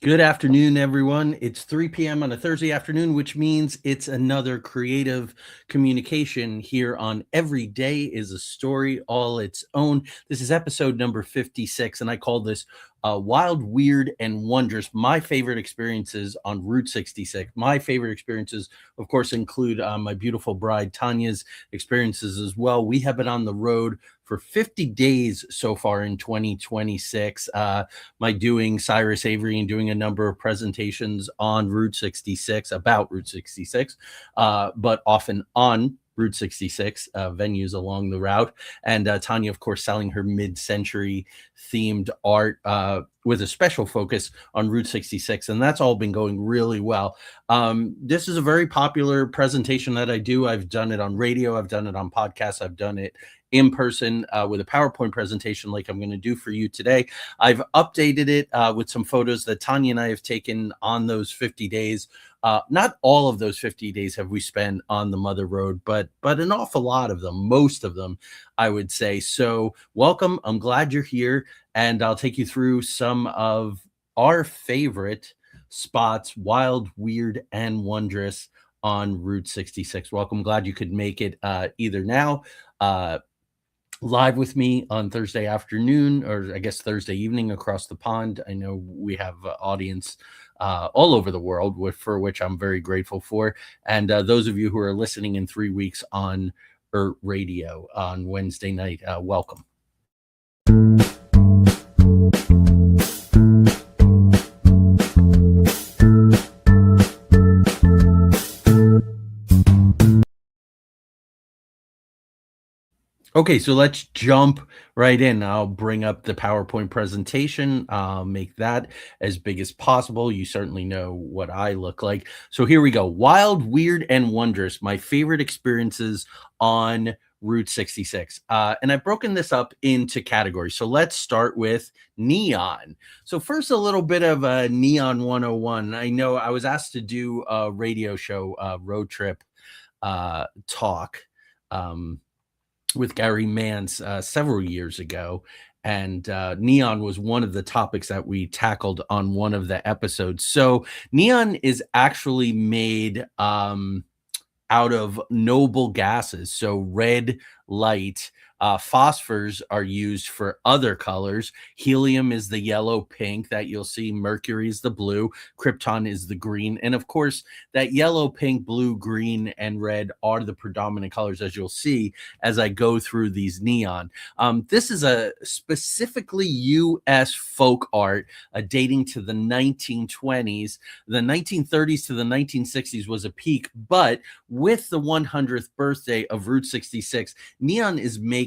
Good afternoon, everyone. It's 3 p.m. on a Thursday afternoon, which means it's another creative communication here on Every Day is a Story All Its Own. This is episode number 56, and I call this Wild, Weird, and Wondrous. My favorite experiences on Route 66. My favorite experiences, of course, include my beautiful bride Tanya's experiences as well. We have been on the road for 50 days so far in 2026. My doing Cyrus Avery and doing a number of presentations on Route 66 about Route 66, but often on Route 66 venues along the route. And Tanya, of course, selling her mid century themed art with a special focus on Route 66. And that's all been going really well. This is a very popular presentation that I do. I've done it on radio, I've done it on podcasts, I've done it in person with a PowerPoint presentation like I'm going to do for you today. I've updated it with some photos that Tanya and I have taken on those 50 days. Not all of those 50 days have we spent on the Mother Road, but an awful lot of them, most of them, I would say. So welcome. I'm glad you're here, and I'll take you through some of our favorite spots, wild, weird, and wondrous on Route 66. Welcome. Glad you could make it either now. Live with me on Thursday afternoon, or I guess Thursday evening across the pond. I know we have audience all over the world, for which I'm very grateful for. And those of you who are listening in 3 weeks on radio on Wednesday night, welcome. Okay, so let's jump right in. I'll bring up the PowerPoint presentation. I'll make that as big as possible. You certainly know what I look like. So here we go. Wild, weird, and wondrous. My favorite experiences on Route 66. And I've broken this up into categories. So let's start with neon. So first, a little bit of a neon 101. I know I was asked to do a radio show, road trip talk. With Gary Mance several years ago. And neon was one of the topics that we tackled on one of the episodes. So, neon is actually made out of noble gases. So, red light. Phosphors are used for other colors. Helium is the yellow pink that you'll see. Mercury is the blue. Krypton is the green. And of course, that yellow, pink, blue, green, and red are the predominant colors, as you'll see as I go through these neon. This is a specifically U.S. folk art dating to the 1920s. The 1930s to the 1960s was a peak, but with the 100th birthday of Route 66, neon is making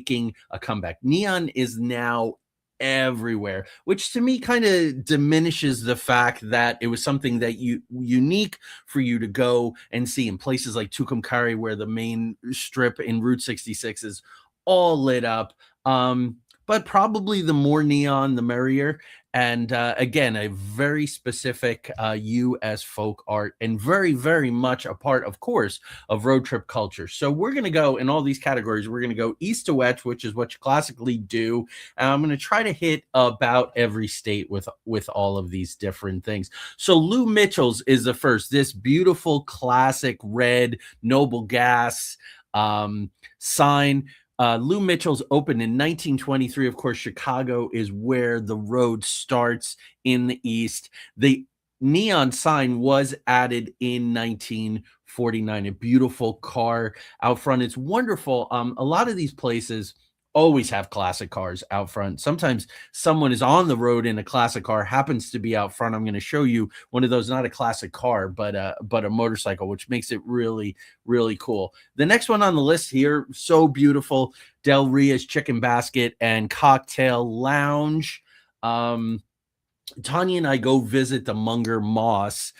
a comeback. Neon is now everywhere, which to me kind of diminishes the fact that it was something that unique for you to go and see in places like Tucumcari, where the main strip in Route 66 is all lit up. But probably the more neon, the merrier. And again, a very specific U.S. folk art, and very, very much a part, of course, of road trip culture. So we're going to go in all these categories. We're going to go east to west, which is what you classically do. And I'm going to try to hit about every state with all of these different things. So Lou Mitchell's is the first. This beautiful classic red noble gas sign. Lou Mitchell's opened in 1923. Of course, Chicago is where the road starts in the east. The neon sign was added in 1949. A beautiful car out front. It's wonderful. A lot of these places always have classic cars out front. Sometimes someone is on the road in a classic car, happens to be out front. I'm going to show you one of those, not a classic car, but a motorcycle, which makes it really, really cool. The next one on the list here, so beautiful, Del Ria's Chicken Basket and Cocktail Lounge. Tanya and I go visit the Munger Moss.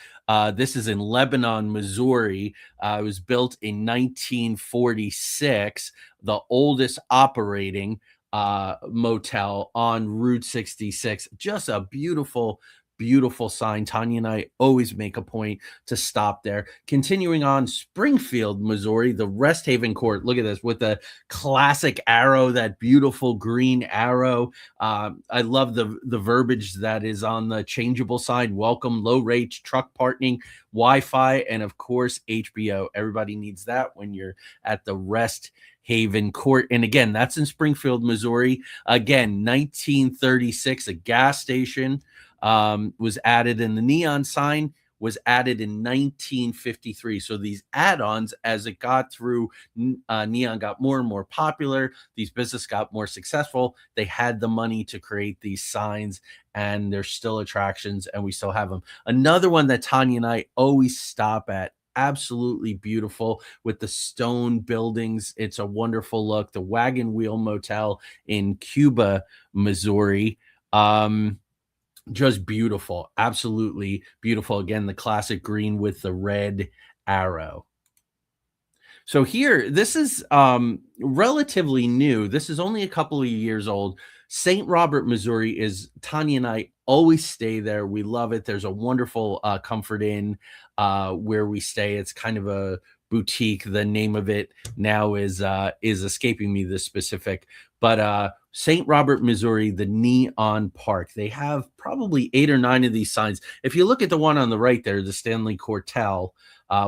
This is in Lebanon, Missouri. It was built in 1946, the oldest operating motel on Route 66. Just a beautiful beautiful sign. Tanya and I always make a point to stop there. Continuing on, Springfield, Missouri, the Rest Haven Court. Look at this with the classic arrow, that beautiful green arrow. I love the verbiage that is on the changeable sign. Welcome, low rates, truck parking, Wi-Fi, and of course HBO. Everybody needs that when you're at the Rest Haven Court. And again, that's in Springfield, Missouri. Again, 1936, a gas station was added, and the neon sign was added in 1953. So these add-ons, as it got through, neon got more and more popular. These businesses got more successful. They had the money to create these signs, and there's still attractions, and we still have them. Another one that Tanya and I always stop at, absolutely beautiful with the stone buildings. It's a wonderful look. The Wagon Wheel Motel in Cuba, Missouri. Just beautiful, absolutely beautiful. Again, the classic green with the red arrow. So here, this is relatively new. This is only a couple of years old. St. Robert, Missouri is Tanya and I always stay there. We love it. There's a wonderful Comfort Inn where we stay. It's kind of a boutique. The name of it now is escaping me, the specific, but St. Robert, Missouri, the Neon Park. They have probably 8 or 9 of these signs. If you look at the one on the right there, the Stanley Cortell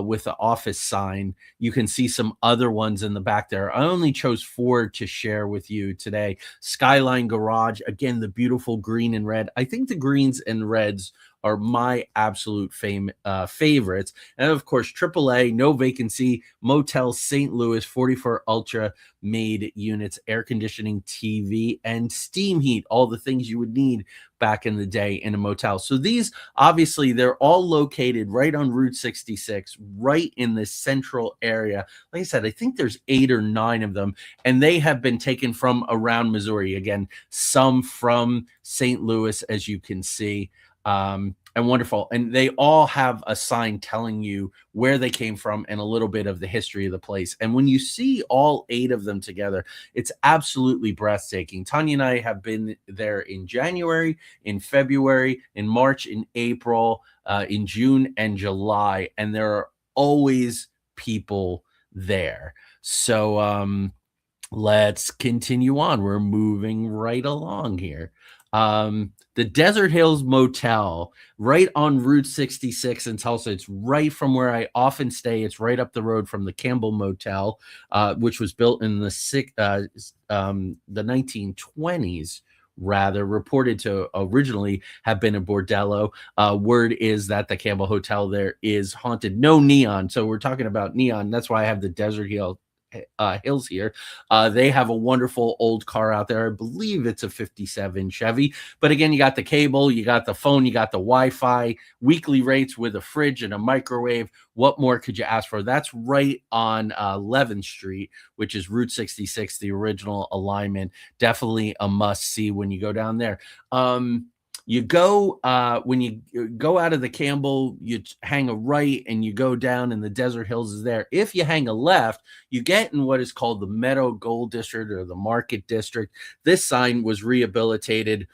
with the office sign, you can see some other ones in the back there. I only chose 4 to share with you today. Skyline Garage, again, the beautiful green and red. I think the greens and reds are my absolute favorites. And of course, AAA, no vacancy, Motel St. Louis, 44 Ultra made units, air conditioning, TV, and steam heat, all the things you would need back in the day in a motel. So these, obviously, they're all located right on Route 66, right in the central area. Like I said, I think there's 8 or 9 of them, and they have been taken from around Missouri. Again, some from St. Louis, as you can see. And wonderful. And they all have a sign telling you where they came from and a little bit of the history of the place. And when you see all 8 of them together, it's absolutely breathtaking. Tanya and I have been there in January, in February, in March, in April, in June, and July. And there are always people there. So let's continue on. We're moving right along here. The Desert Hills Motel, right on Route 66 in Tulsa. It's right from where I often stay. It's right up the road from the Campbell Motel, which was built in the 1920s. Rather, reported to originally have been a bordello. Word is that the Campbell Hotel there is haunted. No neon, so we're talking about neon. That's why I have the Desert Hills here. They have a wonderful old car out there. I believe it's a 57 Chevy. But again, you got the cable, you got the phone, you got the Wi-Fi, weekly rates with a fridge and a microwave. What more could you ask for? That's right on 11th Street, which is Route 66, the original alignment. Definitely a must-see when you go down there. You go when you go out of the Campbell, you hang a right and you go down, and the Desert Hills is there. If you hang a left, you get in what is called the Meadow Gold District or the Market District. This sign was rehabilitated.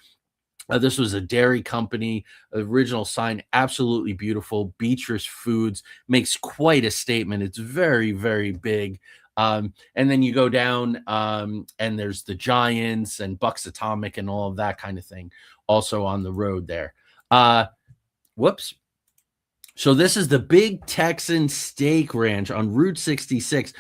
This was a dairy company. Original sign, absolutely beautiful. Beatrice Foods makes quite a statement. It's very, very big. And then you go down, and there's the Giants and Bucks Atomic and all of that kind of thing also on the road there. Whoops. So this is the Big Texan Steak Ranch on Route 66.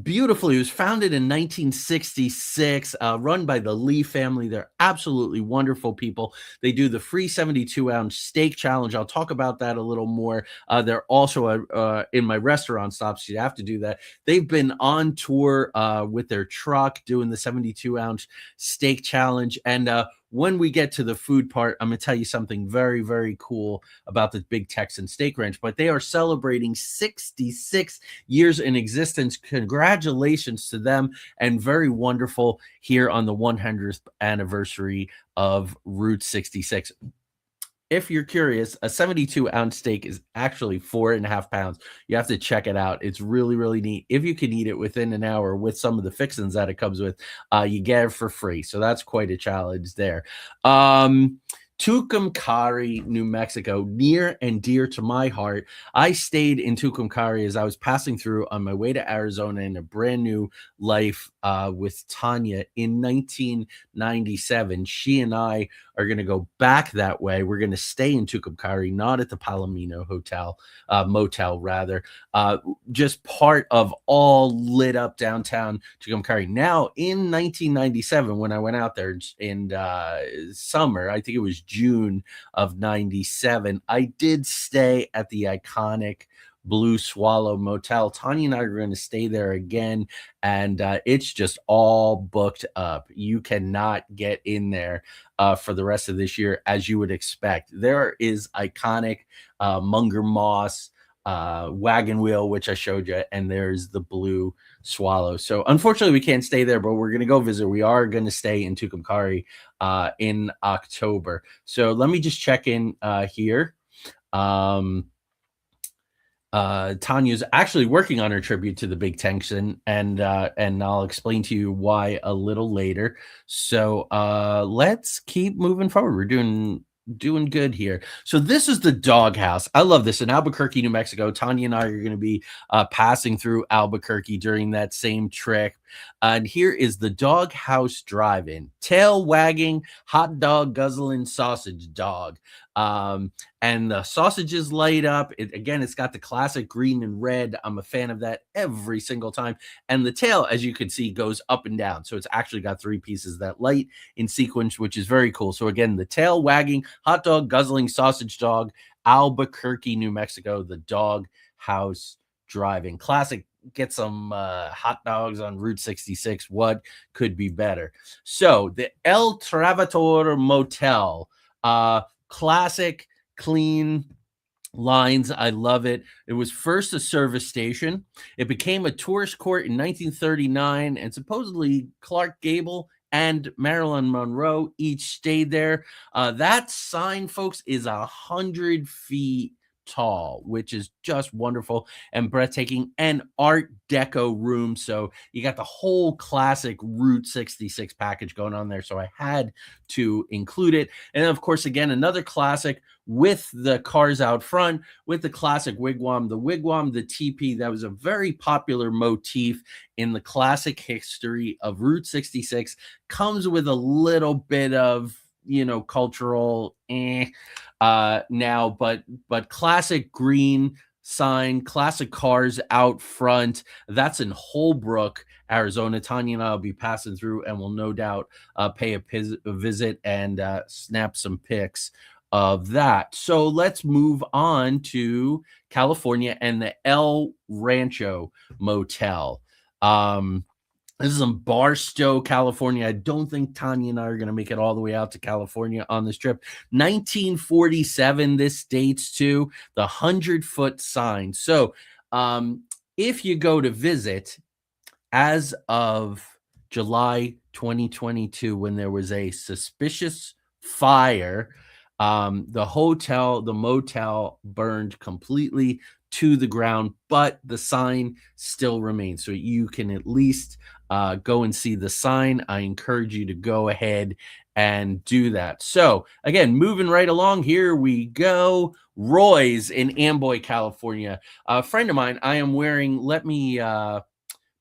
Beautifully. It was founded in 1966, run by the Lee family. They're absolutely wonderful people. They do the free 72-ounce steak challenge. I'll talk about that a little more. They're also in my restaurant stops. You have to do that. They've been on tour with their truck doing the 72-ounce steak challenge. And when we get to the food part, I'm going to tell you something very, very cool about the Big Texan Steak Ranch. But they are celebrating 66 years in existence. Congratulations to them, and very wonderful here on the 100th anniversary of Route 66. If you're curious, a 72-ounce steak is actually 4.5 pounds. You have to check it out. It's really, really neat. If you can eat it within an hour with some of the fixings that it comes with, you get it for free. So that's quite a challenge there. Tucumcari, New Mexico, near and dear to my heart. I stayed in Tucumcari as I was passing through on my way to Arizona in a brand new life with Tanya in 1997. She and I are going to go back that way. We're going to stay in Tucumcari, not at the Palomino Hotel, motel rather. Just part of all lit up downtown Tucumcari. Now, in 1997, when I went out there in summer, I think it was June of 97, I did stay at the iconic Blue Swallow Motel. Tanya and I are going to stay there again, and it's just all booked up. You cannot get in there for the rest of this year, as you would expect. There is iconic Munger Moss wagon wheel, which I showed you, and there's the Blue Swallow. So unfortunately, we can't stay there, but we're gonna go visit. We are gonna stay in Tucumcari in October. So let me just check in here. Um, Tanya's actually working on her tribute to the Big Tension, and I'll explain to you why a little later. So let's keep moving forward. We're doing good here. So this is the doghouse. I love this in Albuquerque, New Mexico. Tanya and I are going to be passing through Albuquerque during that same trip. And here is the doghouse drive-in. Tail wagging, hot dog guzzling sausage dog. And the sausages light up. Again, it's got the classic green and red. I'm a fan of that every single time. And the tail, as you can see, goes up and down. So it's actually got three pieces that light in sequence, which is very cool. So again, the tail wagging, hot dog guzzling sausage dog, Albuquerque, New Mexico, the dog house driving. Classic. Get some hot dogs on Route 66. What could be better? So the El Travator Motel, classic, clean lines. I love it. It was first a service station. It became a tourist court in 1939, and supposedly Clark Gable and Marilyn Monroe each stayed there. That sign, folks, is 100 feet tall, which is just wonderful and breathtaking, and Art Deco room. So you got the whole classic Route 66 package going on there. So I had to include it. And then, of course, again, another classic with the cars out front, with the classic wigwam, the teepee. That was a very popular motif in the classic history of Route 66. Comes with a little bit of, cultural now, but classic green sign, classic cars out front. That's in Holbrook, Arizona. Tanya and I will be passing through, and will no doubt pay a visit and snap some pics of that. So let's move on to California and the El Rancho Motel. This is in Barstow, California. I don't think Tanya and I are going to make it all the way out to California on this trip. 1947, this dates to the 100-foot sign. So if you go to visit, as of July 2022, when there was a suspicious fire, the motel burned completely to the ground, but the sign still remains. So you can at least go and see the sign. I encourage you to go ahead and do that. So again, moving right along, here we go. Roy's in Amboy, California. A friend of mine, I am wearing, let me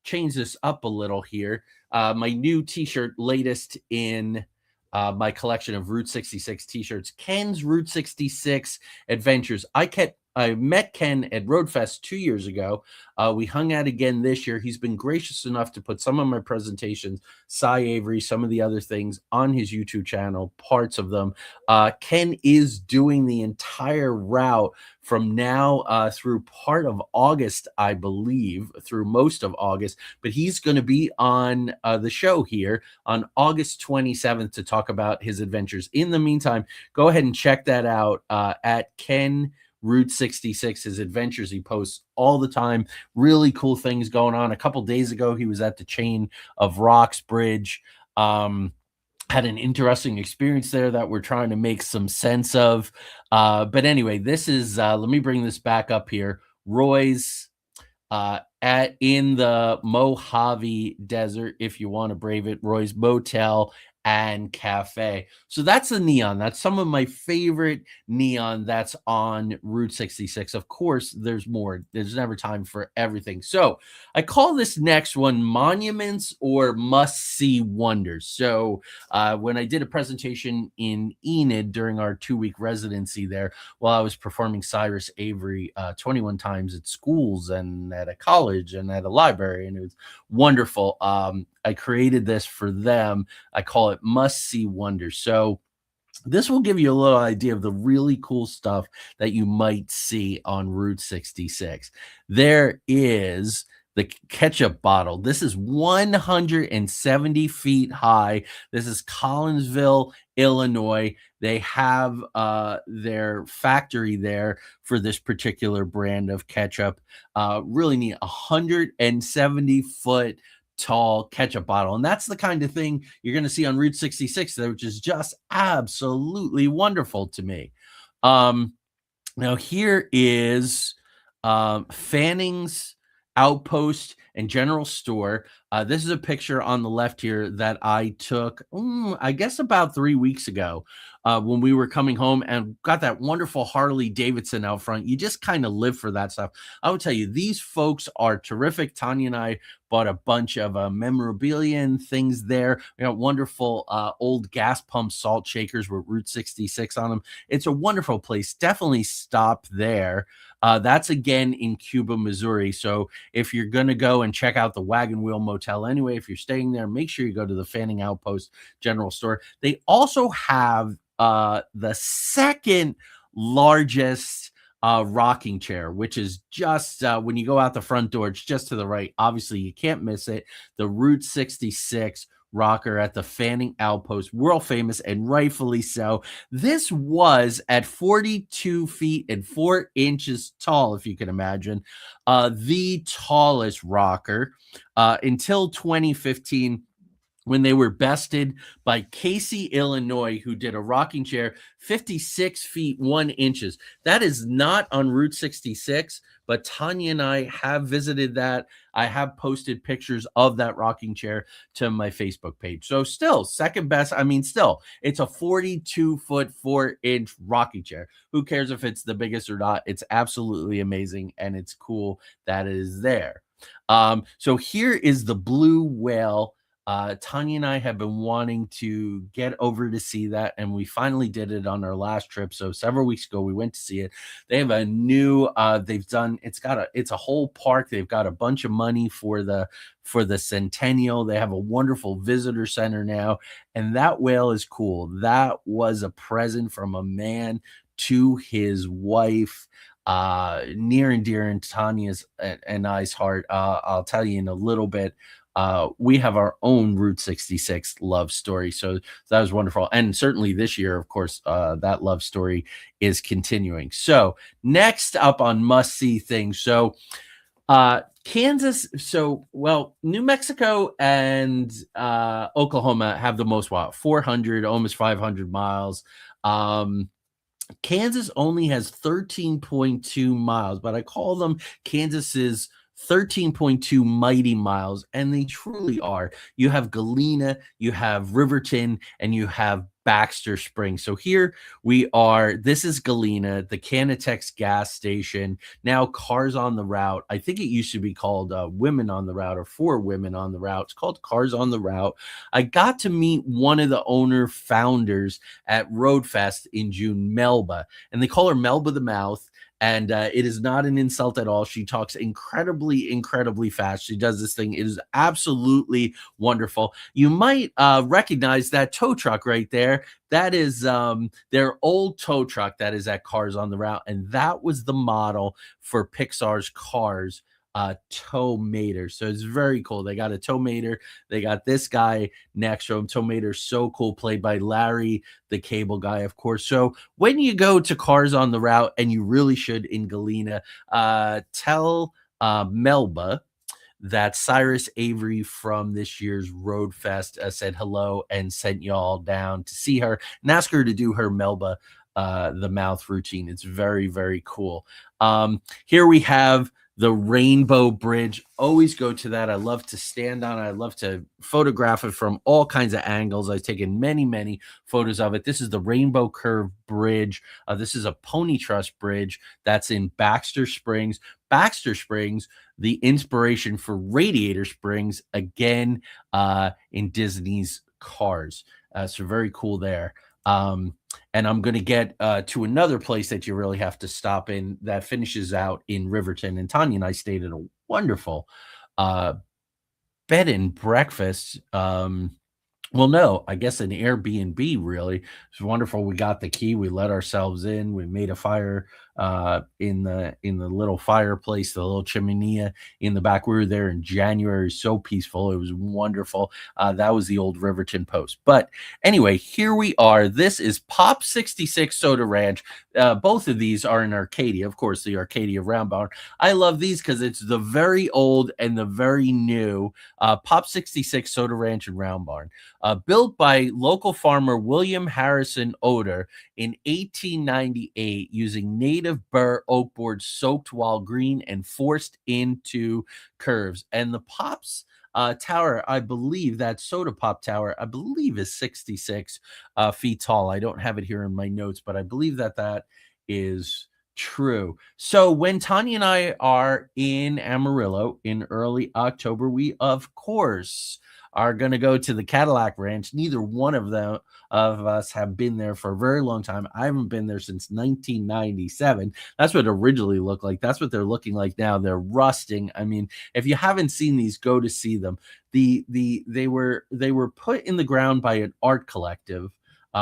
change this up a little here. My new t-shirt, latest in my collection of Route 66 t-shirts, Ken's Route 66 Adventures. I met Ken at Roadfest 2 years ago. We hung out again this year. He's been gracious enough to put some of my presentations, Cy Avery, some of the other things on his YouTube channel, parts of them. Ken is doing the entire route from now through part of August, I believe, through most of August. But he's going to be on the show here on August 27th to talk about his adventures. In the meantime, go ahead and check that out at Ken Route 66, his adventures. He posts all the time. Really cool things going on. A couple days ago, he was at the Chain of Rocks Bridge. Had an interesting experience there that we're trying to make some sense of. But anyway, this is, let me bring this back up here. Roy's in the Mojave Desert, if you want to brave it. Roy's Motel and cafe. So that's a neon. That's some of my favorite neon that's on Route 66. Of course, there's more. There's never time for everything. So I call this next one monuments or must see wonders. So when I did a presentation in Enid during our 2 week residency there, while I was performing Cyrus Avery 21 times at schools and at a college and at a library, and it was wonderful. I created this for them. I call it must see wonders. So this will give you a little idea of the really cool stuff that you might see on Route 66. There is the ketchup bottle. This is 170 feet high. This is Collinsville, Illinois. They have their factory there for this particular brand of ketchup. Really neat. 170-foot tall ketchup bottle. And that's the kind of thing you're going to see on Route 66, which is just absolutely wonderful to me. Um, Now, here is Fanning's Outpost and General Store. This is a picture on the left here that I took, I guess, about 3 weeks ago when we were coming home and got that wonderful Harley Davidson out front. You just kind of live for that stuff. I would tell you, these folks are terrific. Tanya and I bought a bunch of memorabilia and things there. We got wonderful old gas pump salt shakers with Route 66 on them. It's a wonderful place. Definitely stop there. That's again in Cuba, Missouri. So if you're going to go and check out the Wagon Wheel Motel anyway, if you're staying there, make sure you go to the Fanning Outpost General Store. They also have the second largest rocking chair, which is just when you go out the front door, it's just to the right. Obviously, you can't miss it. The Route 66 rocker at the Fanning Outpost, world famous and rightfully so. This was at 42 feet and 4 inches tall, if you can imagine, the tallest rocker until 2015, when they were bested by Casey, Illinois, who did a rocking chair 56 feet 1 inches. That is not on Route 66, but Tanya and I have visited that. I have posted pictures of that rocking chair to my Facebook page. So still second best. I mean, still, it's a 42-foot 4 inch rocking chair. Who cares if it's the biggest or not? It's absolutely amazing, and it's cool that it is there. So here is the blue whale. Tanya and I have been wanting to get over to see that, and we finally did it on our last trip. So several weeks ago, we went to see it. They have a new, they've done, it's a whole park. They've got a bunch of money for the centennial. They have a wonderful visitor center now, and that whale is cool. That was a present from a man to his wife, near and dear in Tanya's and I's heart. I'll tell you in a little bit. We have our own Route 66 love story. So that was wonderful. And certainly this year, of course, that love story is continuing. So next up on must see things. So Kansas. So, well, New Mexico and Oklahoma have the most, 400, almost 500 miles. Kansas only has 13.2 miles, but I call them Kansas's 13.2 mighty miles, and they truly are. You have Galena, you have Riverton, and you have Baxter Springs. So here we are. This is Galena, the Canitex gas station. Now Cars on the Route. I think it used to be called Women on the Route or For Women on the Route. It's called Cars on the Route. I got to meet one of the owner founders at Roadfest in June, Melba, and they call her Melba the Mouth. And it is not an insult at all. She talks incredibly, incredibly fast. She does this thing. It is absolutely wonderful. You might recognize that tow truck right there. That is their old tow truck that is at Cars on the Route. And that was the model for Pixar's Cars tow mater. So it's very cool. They got a tow mater. They got this guy next to him. Tow mater's so cool, played by Larry the Cable Guy, of course. So when you go to Cars on the Route, and you really should in Galena, tell Melba that Cyrus Avery from this year's Road Fest said hello and sent y'all down to see her and ask her to do her Melba the Mouth routine. It's very, very cool. Here we have the Rainbow Bridge. Always go to that. I love to stand on it. I love to photograph it from all kinds of angles. I've taken many, many photos of it. This is the Rainbow Curve Bridge. This is a pony truss bridge that's in Baxter Springs. Baxter Springs, the inspiration for Radiator Springs, again, in Disney's Cars. So very cool there. Um, and I'm going to get to another place that you really have to stop in that finishes out in Riverton. And Tanya and I stayed at a wonderful uh, bed and breakfast. Well, no, I guess an Airbnb really. It's wonderful. We got the key, we let ourselves in, we made a fire in the little fireplace, the little chimenea in the back. We were there in January, so peaceful. It was wonderful. That was the old Riverton Post. But anyway, here we are. This is Pop 66 Soda Ranch. Both of these are in Arcadia, of course, the Arcadia Round Barn. I love these because it's the very old and the very new Pop 66 Soda Ranch and Round Barn. Built by local farmer William Harrison Oder in 1898 using native burr oak boards soaked while green and forced into curves. And the Pops tower, I believe that soda pop tower, I believe is 66 feet tall. I don't have it here in my notes, but I believe that that is true. So when Tanya and I are in Amarillo in early October, we of course are going to go to the Cadillac Ranch. Neither one of us have been there for a very long time. I haven't been there since 1997. That's what it originally looked like. That's what they're looking like now. They're rusting. I mean, if you haven't seen these, go to see them. They were put in the ground by an art collective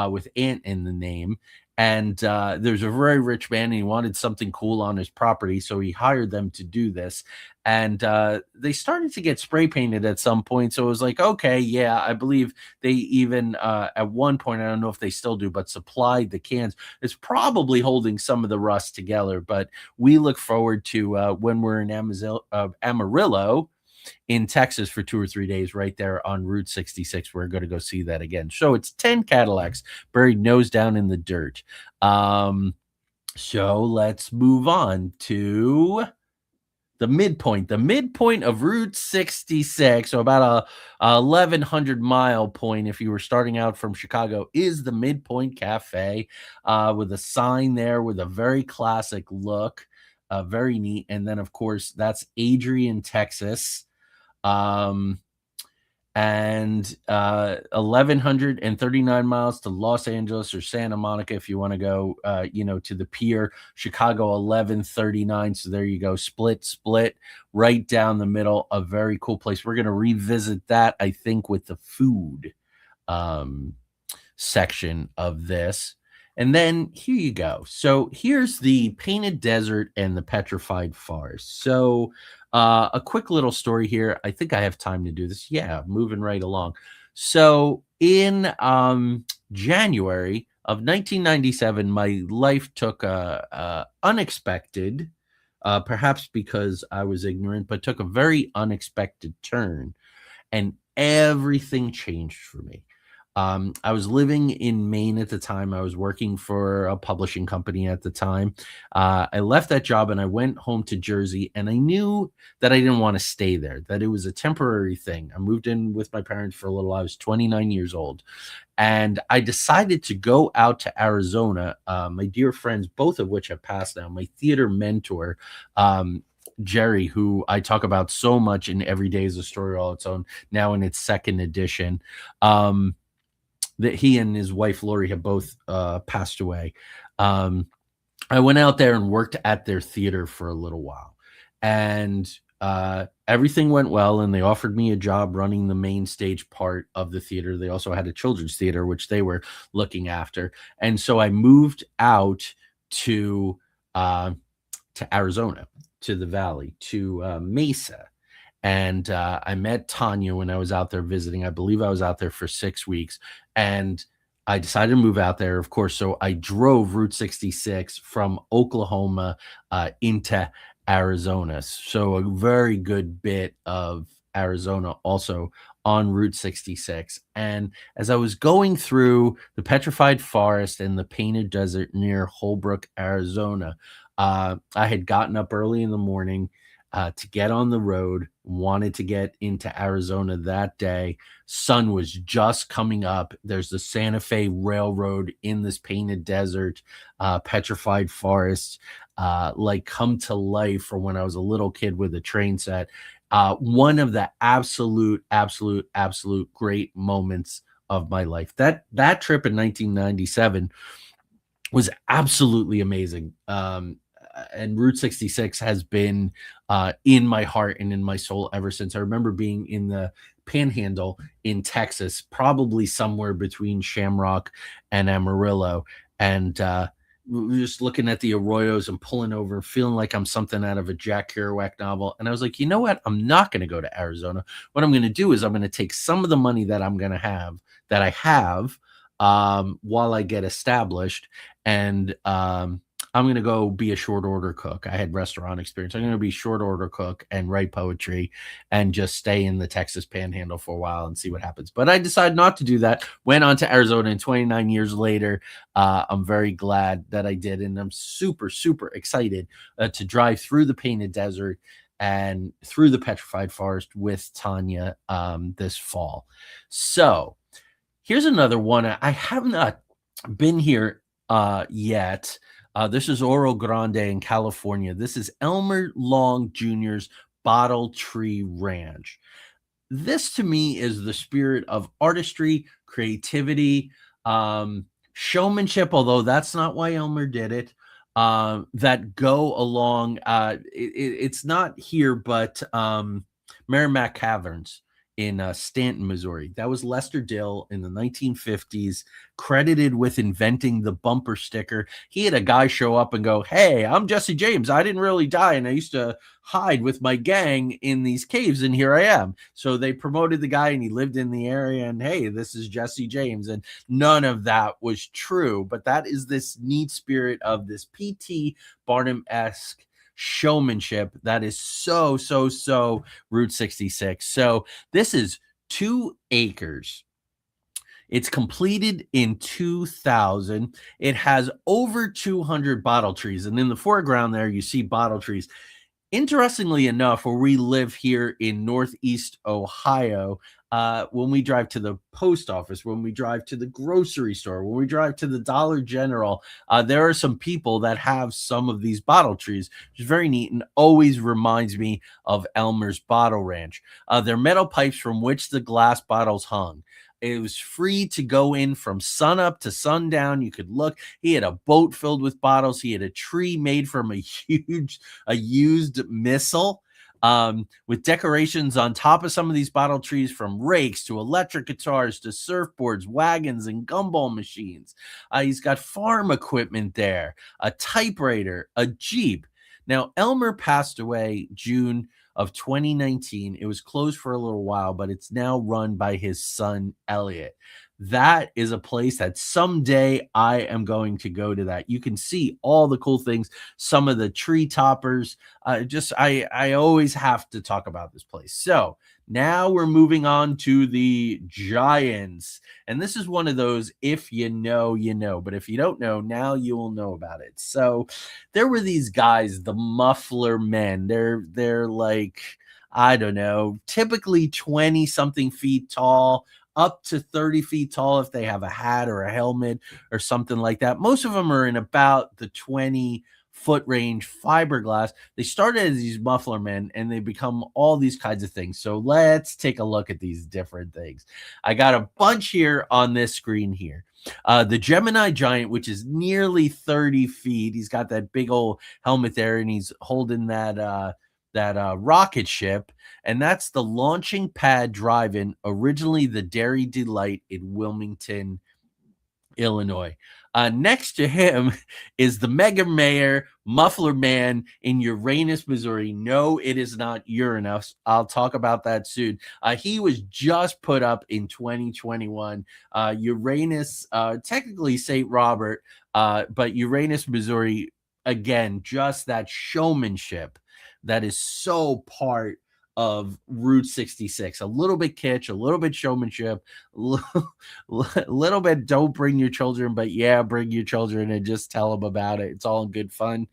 with Ant in the name. And there's a very rich man, and he wanted something cool on his property, so he hired them to do this. And they started to get spray painted at some point, so it was like, okay, yeah, I believe they even at one point, I don't know if they still do, but supplied the cans. It's probably holding some of the rust together, but we look forward to when we're in Amarillo in Texas for 2 or 3 days, right there on Route 66. We're going to go see that again. So it's 10 Cadillacs buried nose down in the dirt. So let's move on to the midpoint of Route 66. So about a 1,100-mile point, if you were starting out from Chicago, is the Midpoint Cafe with a sign there with a very classic look. Very neat. And then, of course, that's Adrian, Texas. Um, and 1,139 miles to Los Angeles or Santa Monica if you want to go, to the pier. Chicago 1139. So there you go, split right down the middle. A very cool place. We're going to revisit that, I think, with the food section of this. And then here you go. So here's the Painted Desert and the Petrified Forest. So a quick little story here. I think I have time to do this. Yeah, moving right along. So in January of 1997, my life took a unexpected, perhaps because I was ignorant, but took a very unexpected turn, and everything changed for me. I was living in Maine at the time. I was working for a publishing company at the time. I left that job and I went home to Jersey, and I knew that I didn't want to stay there, that it was a temporary thing. I moved in with my parents for a little. I was 29 years old, and I decided to go out to Arizona. My dear friends, both of which have passed now, my theater mentor, Jerry, who I talk about so much in Every Day is a Story All Its Own, now in its second edition. That he and his wife Lori have both passed away. I went out there and worked at their theater for a little while, and everything went well. And they offered me a job running the main stage part of the theater. They also had a children's theater which they were looking after, and so I moved out to Arizona, to the Valley, to Mesa. And I met Tanya when I was out there visiting. I believe I was out there for 6 weeks, and I decided to move out there, of course. So I drove Route 66 from Oklahoma into Arizona. So a very good bit of Arizona also on Route 66. And as I was going through the Petrified Forest and the Painted Desert near Holbrook, Arizona, I had gotten up early in the morning. to get on the road, wanted to get into Arizona that day. Sun was just coming up. There's the Santa Fe Railroad in this painted desert, petrified forest, like come to life from when I was a little kid with a train set. One of the absolute great moments of my life. That trip in 1997 was absolutely amazing. And Route 66 has been in my heart and in my soul ever since. I remember being in the Panhandle in Texas, probably somewhere between Shamrock and Amarillo, and just looking at the arroyos and pulling over, feeling like I'm something out of a Jack Kerouac novel. And I was like, you know what? I'm not going to go to Arizona. What I'm going to do is I'm going to take some of the money that I'm going to have that I have while I get established, and I'm gonna go be a short order cook. I had restaurant experience. I'm gonna be short order cook and write poetry and just stay in the Texas Panhandle for a while and see what happens. But I decided not to do that. Went on to Arizona, and 29 years later, I'm very glad that I did, and I'm super excited to drive through the Painted Desert and through the Petrified Forest with Tanya this fall. So here's another one. I have not been here yet. This is Oro Grande in California. This is Elmer Long Jr.'s Bottle Tree Ranch. This to me is the spirit of artistry, creativity, showmanship, although that's not why Elmer did it. That go along. It's not here, but Merrimack Caverns in Stanton, Missouri. That was Lester Dill in the 1950s, credited with inventing the bumper sticker. He had a guy show up and go, "Hey, I'm Jesse James. I didn't really die, and I used to hide with my gang in these caves, and here I am." So they promoted the guy, and he lived in the area, and hey, this is Jesse James. And none of that was true, but that is this neat spirit of this P.T. Barnum-esque showmanship that is so Route 66. So this is 2 acres. It's completed in 2000. It has over 200 bottle trees. And in the foreground there, you see bottle trees. Interestingly enough, where we live here in Northeast Ohio, when we drive to the post office, when we drive to the grocery store, when we drive to the Dollar General, there are some people that have some of these bottle trees, which is very neat and always reminds me of Elmer's Bottle Ranch. They're metal pipes from which the glass bottles hung. It was free to go in from sunup to sundown. You could look. He had a boat filled with bottles. He had a tree made from a used missile, with decorations on top of some of these bottle trees, from rakes to electric guitars to surfboards, wagons, and gumball machines. He's got farm equipment there, a typewriter, a Jeep. Now, Elmer passed away June of 2019. It was closed for a little while, but it's now run by his son, Elliot. That is a place that someday I am going to go to. That you can see all the cool things, some of the tree toppers. I always have to talk about this place. So now we're moving on to the Giants. And this is one of those, if you know, you know. But if you don't know, now you will know about it. So there were these guys, the muffler men. They're like, I don't know, typically 20 something feet tall, up to 30 feet tall if they have a hat or a helmet or something like that. Most of them are in about the 20-foot range, fiberglass. They started as these muffler men and they become all these kinds of things. So let's take a look at these different things. I got a bunch here on this screen here. The Gemini Giant, which is nearly 30 feet. He's got that big old helmet there, and he's holding that rocket ship, and that's the Launching Pad Drive-In, originally the Dairy Delight in Wilmington, Illinois. Next to him is the Mega Mayor Muffler Man in Uranus, Missouri. No, it is not Uranus. I'll talk about that soon. He was just put up in 2021. Uranus, technically St. Robert, but Uranus, Missouri, again, just that showmanship that is so part of Route 66. A little bit kitsch, a little bit showmanship, a little bit don't bring your children, but yeah, bring your children and just tell them about it. It's all in good fun.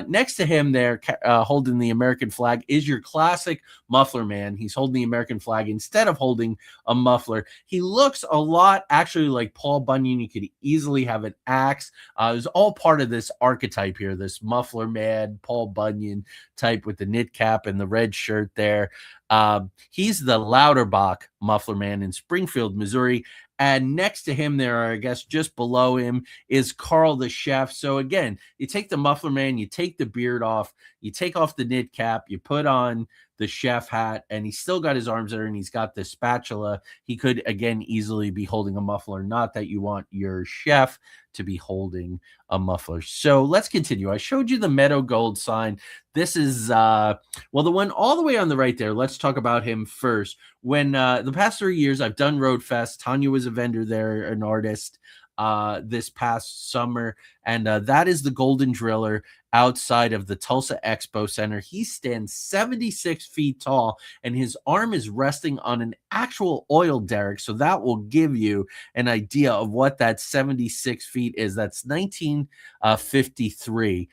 Next to him there, holding the American flag, is your classic muffler man. He's holding the American flag instead of holding a muffler. He looks a lot actually like Paul Bunyan. You could easily have an axe. It's all part of this archetype here, this muffler man, Paul Bunyan type with the knit cap and the red shirt there. He's the Louderbach muffler man in Springfield, Missouri. And next to him there, I guess just below him, is Carl the chef. So again, you take the muffler man, you take the beard off, you take off the knit cap, you put on the chef hat, and he's still got his arms there and he's got the spatula. He could again easily be holding a muffler. Not that you want your chef to be holding a muffler. So let's continue. I showed you the Meadow Gold sign. This is well, the one all the way on the right there. Let's talk about him first. When the past 3 years I've done Road Fest, Tanya was a vendor there, an artist, this past summer, and that is the Golden Driller outside of the Tulsa Expo Center. He stands 76 feet tall, and his arm is resting on an actual oil derrick. So that will give you an idea of what that 76 feet is. That's 1953.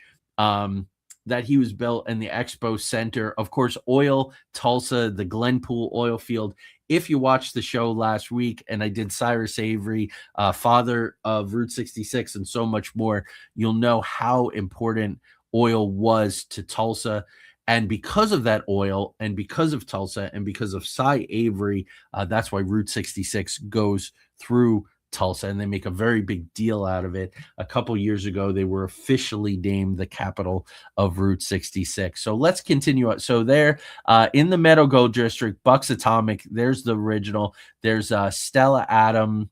That he was built in the Expo Center. Of course, oil, Tulsa, the Glenpool oil field. If you watched the show last week, and I did Cyrus Avery, father of Route 66 and so much more, you'll know how important oil was to Tulsa. And because of that oil, and because of Tulsa, and because of Cy Avery, that's why Route 66 goes through Tulsa, and they make a very big deal out of it. A couple years ago, they were officially named the capital of Route 66. So let's continue. So there, in the Meadow Gold District, Bucks Atomic, there's the original. There's Stella Adam.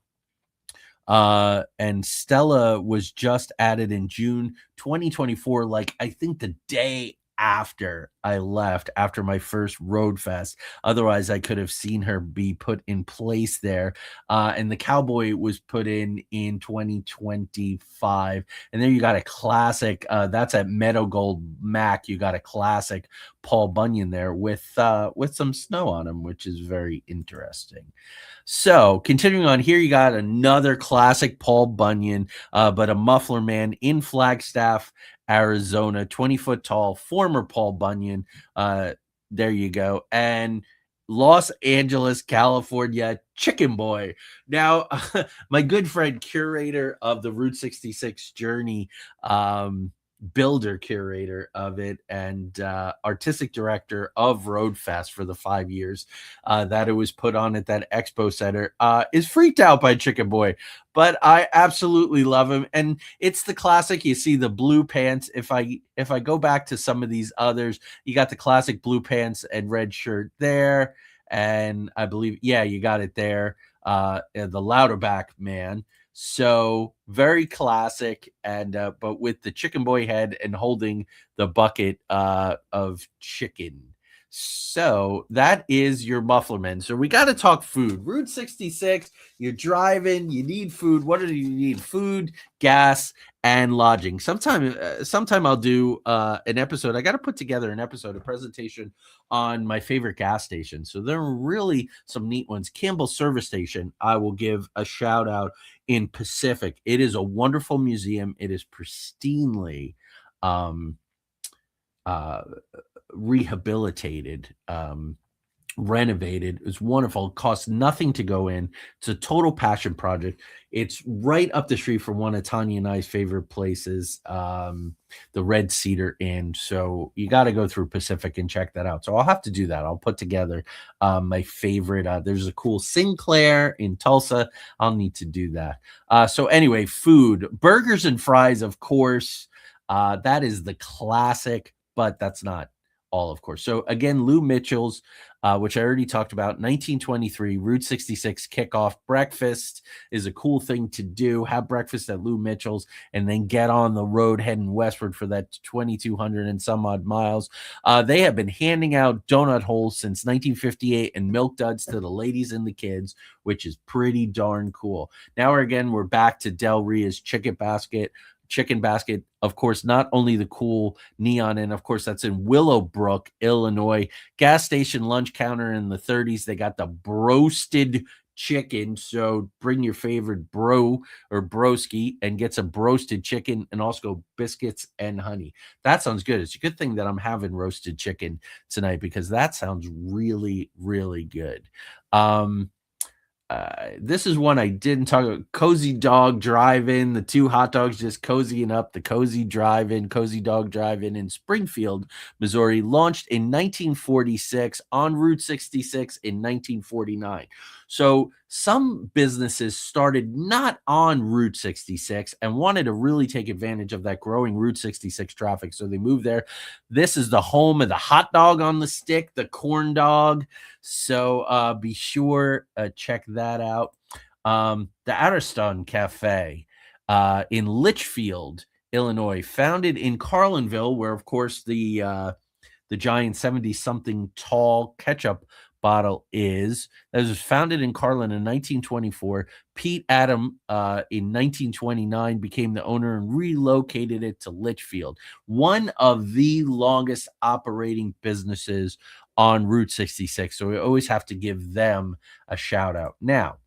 And Stella was just added in June 2024, like I think the day after I left, after my first Road Fest. Otherwise, I could have seen her be put in place there. And the Cowboy was put in 2025. And then you got a classic, that's at Meadow Gold Mac. You got a classic Paul Bunyan there with some snow on him, which is very interesting. So continuing on here, you got another classic Paul Bunyan, but a muffler man in Flagstaff, Arizona, 20-foot tall, former Paul Bunyan. There you go. And Los Angeles, California, Chicken Boy. Now, my good friend, curator of the Route 66 journey, builder curator of it, and artistic director of Road Fest for the 5 years that it was put on at that expo center, is freaked out by Chicken Boy, but I absolutely love him. And it's the classic. You see the blue pants. If I go back to some of these others, you got the classic blue pants and red shirt there, and I believe, yeah, you got it there, the Louderback man. So very classic, and but with the Chicken Boy head and holding the bucket of chicken. So that is your muffler man. So we got to talk food. Route 66, you're driving, you need food. What do you need? Food, gas, and lodging. Sometime I'll do an episode. I got to put together an episode, a presentation on my favorite gas stations. So there are really some neat ones. Campbell Service Station, I will give a shout out in Pacific. It is a wonderful museum. It is pristinely rehabilitated, renovated. It's wonderful. It costs nothing to go in. It's a total passion project. It's right up the street from one of Tanya and I's favorite places, the Red Cedar Inn. So you got to go through Pacific and check that out. So I'll have to do that. I'll put together my favorite. There's a cool Sinclair in Tulsa. I'll need to do that. So anyway, food, burgers and fries, of course. That is the classic, but that's not all, of course. So again, Lou Mitchell's, which I already talked about, 1923, Route 66 kickoff. Breakfast is a cool thing to do. Have breakfast at Lou Mitchell's and then get on the road heading westward for that 2,200 and some odd miles. They have been handing out donut holes since 1958 and milk duds to the ladies and the kids, which is pretty darn cool. Now we're back to Del Ria's Chicken chicken basket. Of course, not only the cool neon, and of course, that's in Willowbrook, Illinois. Gas station lunch counter in the 30s. They got the broasted chicken. So bring your favorite bro or broski and get some roasted chicken and also biscuits and honey. That sounds good. It's a good thing that I'm having roasted chicken tonight because that sounds really, really good. Um, this is one I didn't talk about. Cozy Dog Drive-In, the two hot dogs just cozying up. The Cozy Dog Drive-In in Springfield, Missouri, launched in 1946 on Route 66 in 1949. So some businesses started not on Route 66 and wanted to really take advantage of that growing Route 66 traffic. So they moved there. This is the home of the hot dog on the stick, the corn dog. So be sure check that out. The Atterstone Cafe in Litchfield, Illinois, founded in Carlinville, where of course the giant 70 something tall ketchup bottle is. That was founded in Carlin in 1924. Pete Adam in 1929 became the owner and relocated it to Litchfield, one of the longest operating businesses on Route 66. So we always have to give them a shout out. Now,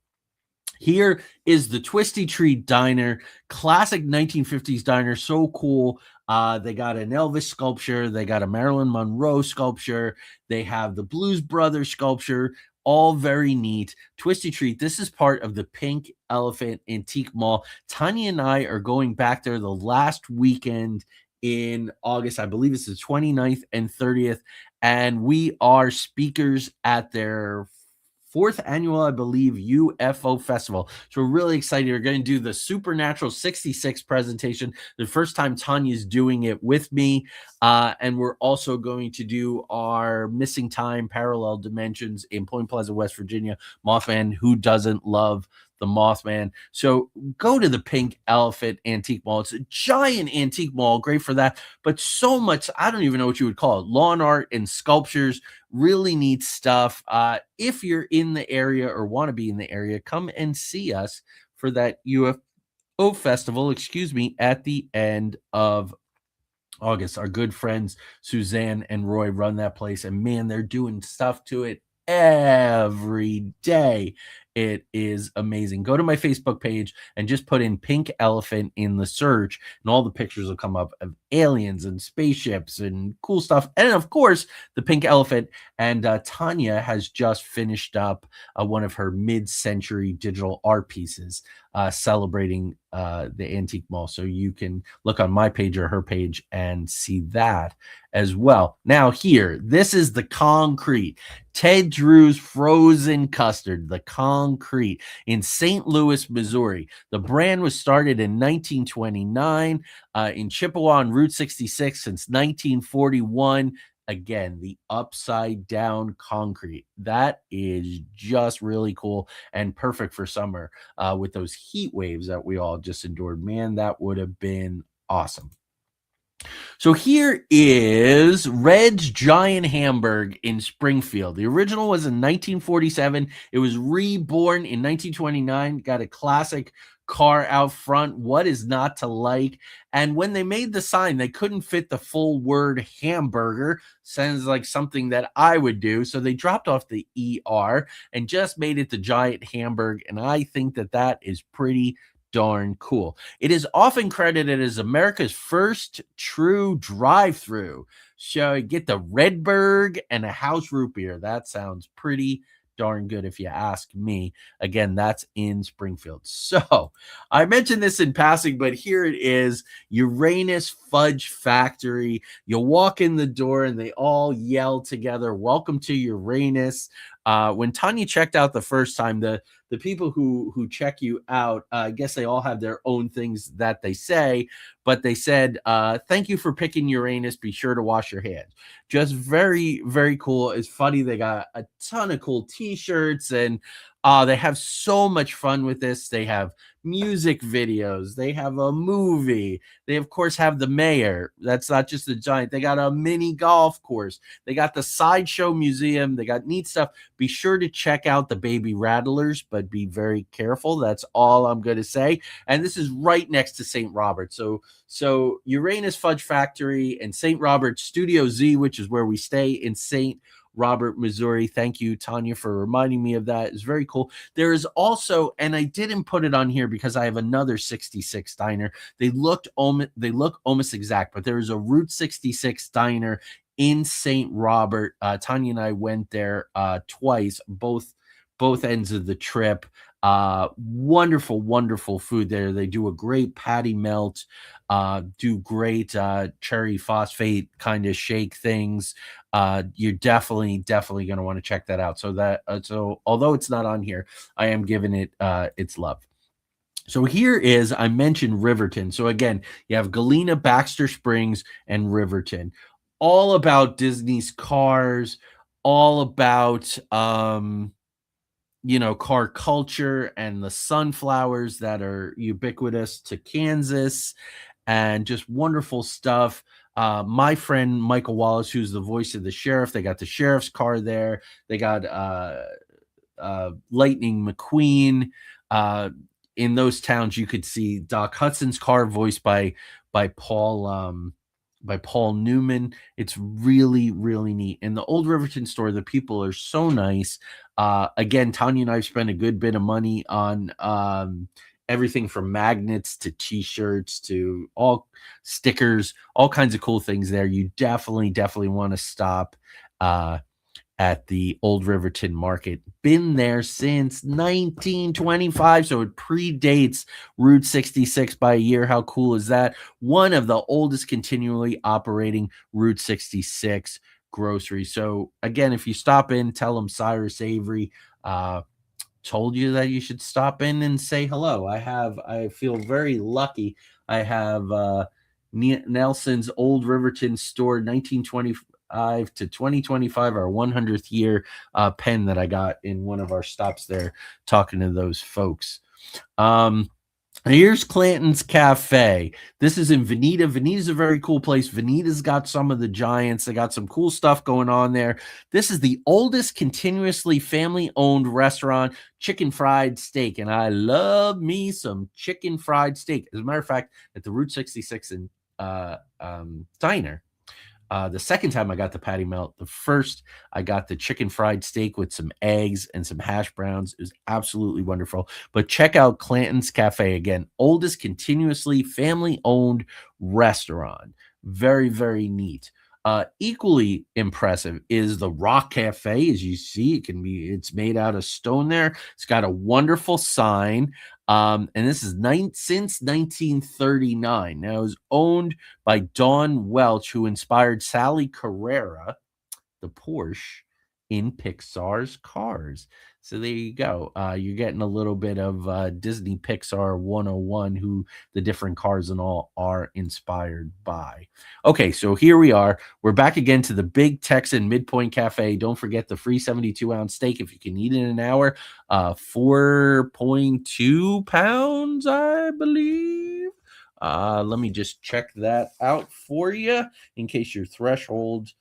here is the Twisty Tree Diner, classic 1950s diner, so cool. They got an Elvis sculpture, they got a Marilyn Monroe sculpture, they have the Blues Brothers sculpture, all very neat. Twisty Treat, this is part of the Pink Elephant Antique Mall. Tanya and I are going back there the last weekend in August. I believe it's the 29th and 30th, and we are speakers at their fourth annual, I believe, UFO Festival. So we're really excited. We're going to do the Supernatural 66 presentation. The first time Tanya's doing it with me. And we're also going to do our Missing Time Parallel Dimensions in Point Pleasant, West Virginia. Mothman, who doesn't love the Mothman? So go to the Pink Elephant Antique Mall. It's a giant antique mall, great for that, but so much, I don't even know what you would call it, lawn art and sculptures, really neat stuff. If you're in the area or want to be in the area, come and see us for that UFO festival, at the end of August. Our good friends Suzanne and Roy run that place, and man, they're doing stuff to it every day. It is amazing. Go to my Facebook page and just put in Pink Elephant in the search, and all the pictures will come up of aliens and spaceships and cool stuff. And of course, the Pink Elephant. And Tanya has just finished up one of her mid-century digital art pieces celebrating the antique mall. So you can look on my page or her page and see that as well. Now here, this is the concrete. Ted Drew's frozen custard, the concrete in St. Louis, Missouri. The brand was started in 1929 in Chippewa on Route 66 since 1941. Again, the upside down concrete. That is just really cool and perfect for summer with those heat waves that we all just endured. Man, that would have been awesome. So here is Red's Giant Hamburg in Springfield. The original was in 1947. It was reborn in 1929. Got a classic car out front. What is not to like? And when they made the sign, they couldn't fit the full word hamburger. Sounds like something that I would do. So they dropped off the ER and just made it the Giant Hamburg. And I think that that is pretty darn cool. It is often credited as America's first true drive-through. So you get the Redberg and a house root beer. That sounds pretty darn good if you ask me. Again, that's in Springfield. So I mentioned this in passing, but here it is, Uranus Fudge Factory. You walk in the door and they all yell together, "Welcome to Uranus." When Tanya checked out the first time, the people who check you out, I guess they all have their own things that they say, but they said, "Thank you for picking Uranus. Be sure to wash your hands." Just very, very cool. It's funny. They got a ton of cool T-shirts, and They have so much fun with this. They have music videos. They have a movie. They, of course, have the mayor. That's not just a giant. They got a mini golf course. They got the sideshow museum. They got neat stuff. Be sure to check out the baby rattlers, but be very careful. That's all I'm going to say. And this is right next to St. Robert. So Uranus Fudge Factory and St. Robert Studio Z, which is where we stay in St. Robert, Missouri. Thank you, Tanya, for reminding me of that. It's very cool. There is also, and I didn't put it on here because I have another 66 diner. They look almost exact, but there is a Route 66 diner in St. Robert. Tanya and I went there twice, both ends of the trip. Wonderful, wonderful food there. They do a great patty melt, do great cherry phosphate kind of shake things. You're definitely going to want to check that out. So although it's not on here, I am giving it its love. So here is, I mentioned Riverton. So again, you have Galena, Baxter Springs, and Riverton, all about Disney's cars, all about car culture and the sunflowers that are ubiquitous to Kansas, and just wonderful stuff. My friend Michael Wallace, who's the voice of the sheriff, they got the sheriff's car there. They got Lightning McQueen. In those towns, you could see Doc Hudson's car, voiced by Paul Newman. It's really, really neat. In the old Riverton store, the people are so nice. Again, Tanya and I have spent a good bit of money on everything from magnets to t-shirts to all stickers, all kinds of cool things there. You definitely want to stop at the old Riverton Market. Been there since 1925, so it predates Route 66 by a year. How cool is that? One of the oldest continually operating Route 66 groceries. So again, if you stop in, tell them Cyrus Avery told you that you should stop in and say hello. I feel very lucky. I have Nelson's old Riverton store, 1925 to 2025, our 100th year pen that I got in one of our stops there, talking to those folks. Here's Clanton's Cafe. This is in Veneta. Veneta's a very cool place. Veneta's got some of the giants. They got some cool stuff going on there. This is the oldest continuously family-owned restaurant, chicken fried steak. And I love me some chicken fried steak. As a matter of fact, at the Route 66 and diner, the second time I got the patty melt, the first I got the chicken fried steak with some eggs and some hash browns. It was absolutely wonderful. But check out Clanton's Cafe again, oldest continuously family-owned restaurant. Very, very neat. Equally impressive is the Rock Cafe. As you see, it's made out of stone there. It's got a wonderful sign. And this is since 1939. Now, it was owned by Don Welch, who inspired Sally Carrera, the Porsche, in Pixar's Cars. So there you go. You're getting a little bit of Disney Pixar 101, who the different cars and all are inspired by. Okay, so here we are. We're back again to the Big Texan Midpoint Cafe. Don't forget the free 72-ounce steak if you can eat it in an hour. 4.2 pounds, I believe. Let me just check that out for you in case your threshold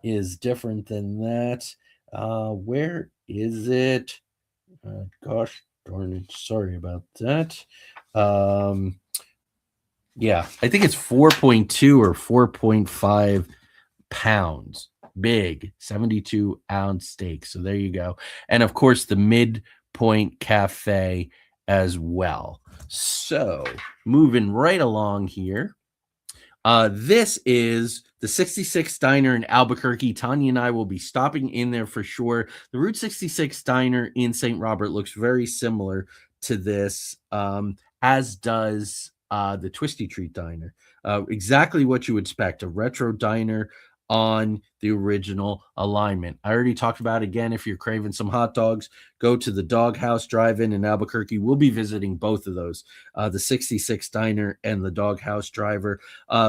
is different than that. Where is it? Gosh darn it. Sorry about that. Yeah, I think it's 4.2 or 4.5 pounds. Big 72-ounce steak. So there you go. And of course, the Midpoint Cafe as well. So moving right along here. This is the 66 Diner in Albuquerque. Tanya and I will be stopping in there for sure. The Route 66 Diner in St. Robert looks very similar to this, as does the Twisty Treat Diner. Exactly what you would expect, a retro diner on the original alignment. I already talked about, again, if you're craving some hot dogs, go to the Doghouse Drive-In in Albuquerque. We'll be visiting both of those, the 66 Diner and the Doghouse Driver.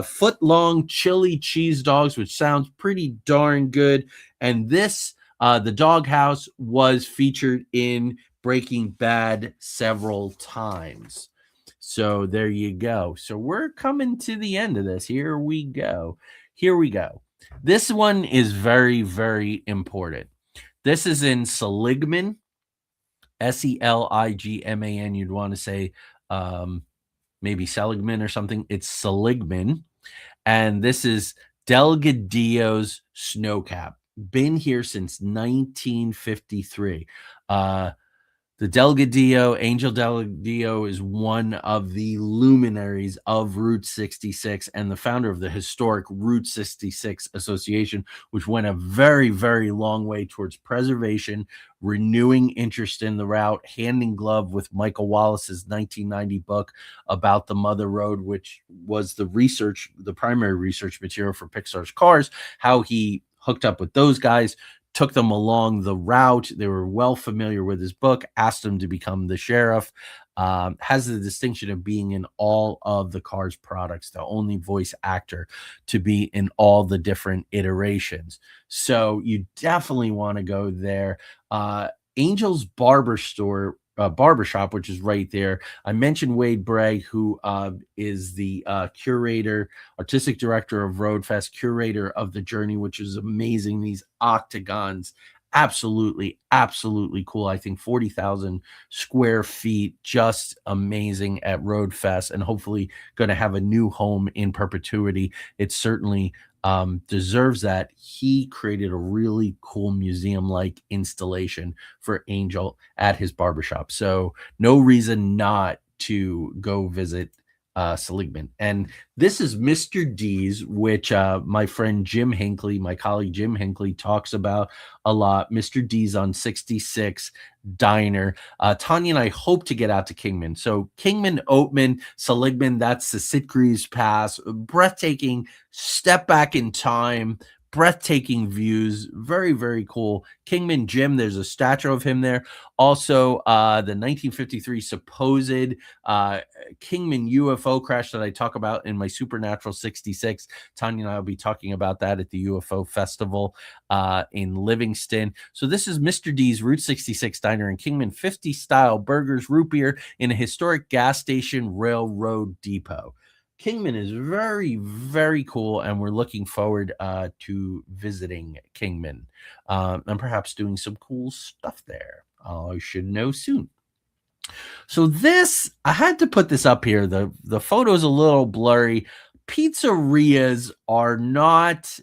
Foot-long chili cheese dogs, which sounds pretty darn good. And this The doghouse was featured in Breaking Bad several times. So there you go. So we're coming to the end of this. Here we go. Here we go. This one is very, very important. This is in Seligman, Seligman. You'd want to say um, maybe Seligman or something. It's Seligman. And this is Delgadillo's Snowcap. Been here since 1953. Uh, the Delgadillo, Angel Delgadillo, is one of the luminaries of Route 66 and the founder of the historic Route 66 Association, which went a very, very long way towards preservation, renewing interest in the route, hand in glove with Michael Wallace's 1990 book about the Mother Road, which was the primary research material for Pixar's Cars, how he hooked up with those guys, took them along the route. They were well familiar with his book, asked him to become the sheriff. Has the distinction of being in all of the Cars products, the only voice actor to be in all the different iterations. So you definitely want to go there. Angel's barbershop, which is right there. I mentioned Wade Bray, who is the curator, artistic director of Roadfest, curator of the Journey, which is amazing. These octagons, absolutely, absolutely cool. I think 40,000 square feet, just amazing at Roadfest, and hopefully going to have a new home in perpetuity. It certainly deserves that. He created a really cool museum like installation for Angel at his barbershop. So, no reason not to go visit Seligman. And this is Mr. D's, which my friend Jim Hinckley, my colleague Jim Hinckley, talks about a lot. Mr. D's on 66 Diner. Tanya and I hope to get out to Kingman. So Kingman, Oatman, Seligman, that's the Sitgreaves Pass. Breathtaking step back in time, breathtaking views, very, very cool. Kingman Jim, there's a statue of him there. Also, the 1953 supposed Kingman UFO crash that I talk about in my Supernatural 66. Tanya and I will be talking about that at the UFO Festival in Livingston. So this is Mr. D's Route 66 Diner in Kingman, 50 style burgers, root beer in a historic gas station railroad depot. Kingman is very, very cool, and we're looking forward to visiting Kingman and perhaps doing some cool stuff there. I should know soon. So this, I had to put this up here. The photo's a little blurry. Pizzerias are not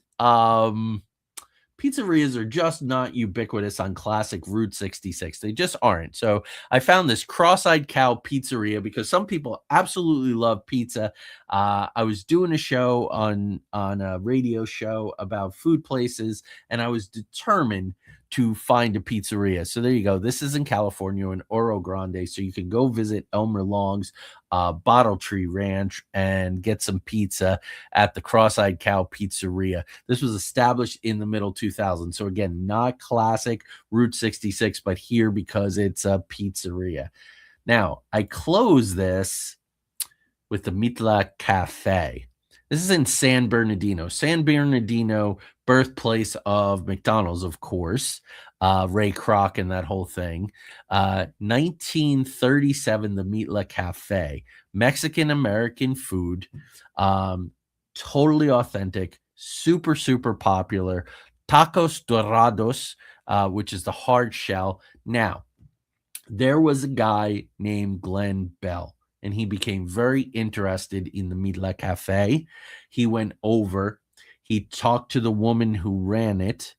pizzerias are just not ubiquitous on classic Route 66. They just aren't. So I found this Cross-Eyed Cow Pizzeria because some people absolutely love pizza. I was doing a show on a radio show about food places, and I was determined to find a pizzeria. So there you go. This is in California in Oro Grande. So you can go visit Elmer Long's Bottle Tree Ranch and get some pizza at the Cross-Eyed Cow Pizzeria. This was established in the middle 2000s. So again, not classic Route 66, but here because it's a pizzeria. Now, I close this with the Mitla Cafe. This is in San Bernardino. San Bernardino, birthplace of McDonald's, of course. Ray Kroc and that whole thing. 1937, the Mitla Cafe. Mexican-American food. Totally authentic. Super, super popular. Tacos Dorados, which is the hard shell. Now, there was a guy named Glenn Bell, and he became very interested in the Mitla Cafe. He went over, he talked to the woman who ran it,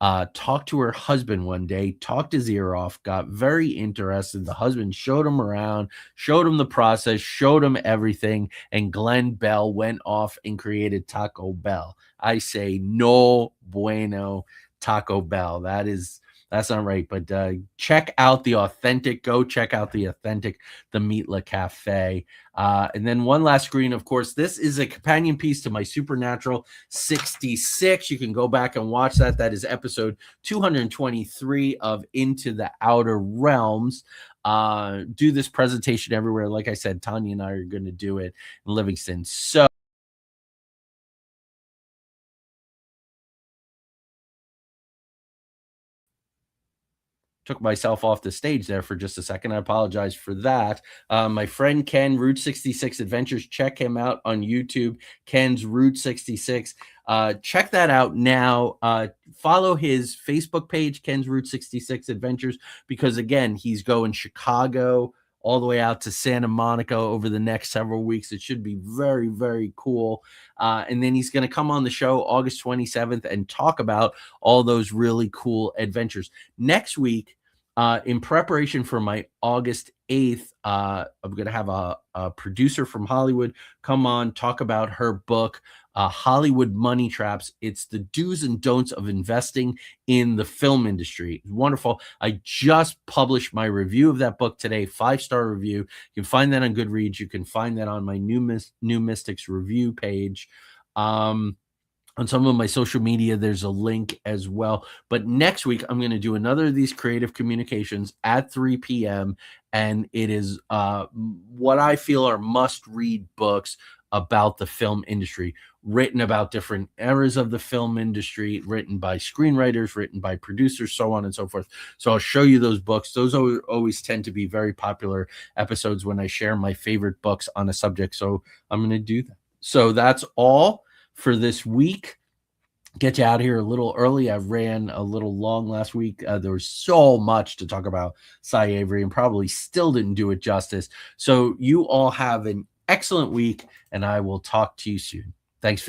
talked to her husband one day, talked his ear off, got very interested. The husband showed him around, showed him the process, showed him everything, and Glenn Bell went off and created Taco Bell. I say no bueno Taco Bell. That's not right, but check out the authentic. Go check out the authentic, the Mitla Cafe. And then one last screen, of course. This is a companion piece to my Supernatural 66. You can go back and watch that. That is episode 223 of Into the Outer Realms. Do this presentation everywhere. Like I said, Tanya and I are going to do it in Livingston. So took myself off the stage there for just a second. I apologize for that. My friend Ken, Route 66 Adventures, check him out on YouTube. Ken's Route 66. Check that out now. Follow his Facebook page, Ken's Route 66 Adventures, because again, he's going Chicago all the way out to Santa Monica over the next several weeks. It should be very, very cool. And then he's going to come on the show August 27th and talk about all those really cool adventures. Next week, in preparation for my August 8th, I'm going to have a producer from Hollywood come on, talk about her book, Hollywood Money Traps. It's the do's and don'ts of investing in the film industry. Wonderful. I just published my review of that book today, 5-star review. You can find that on Goodreads. You can find that on my New Mystics review page. On some of my social media, there's a link as well. But next week, I'm going to do another of these creative communications at 3 p.m. And it is what I feel are must-read books about the film industry, written about different eras of the film industry, written by screenwriters, written by producers, so on and so forth. So I'll show you those books. Those always tend to be very popular episodes when I share my favorite books on a subject. So I'm going to do that. So that's all for this week. Get you out of here a little early. I ran a little long last week. There was so much to talk about Cy Avery and probably still didn't do it justice. So you all have an excellent week, and I will talk to you soon. Thanks for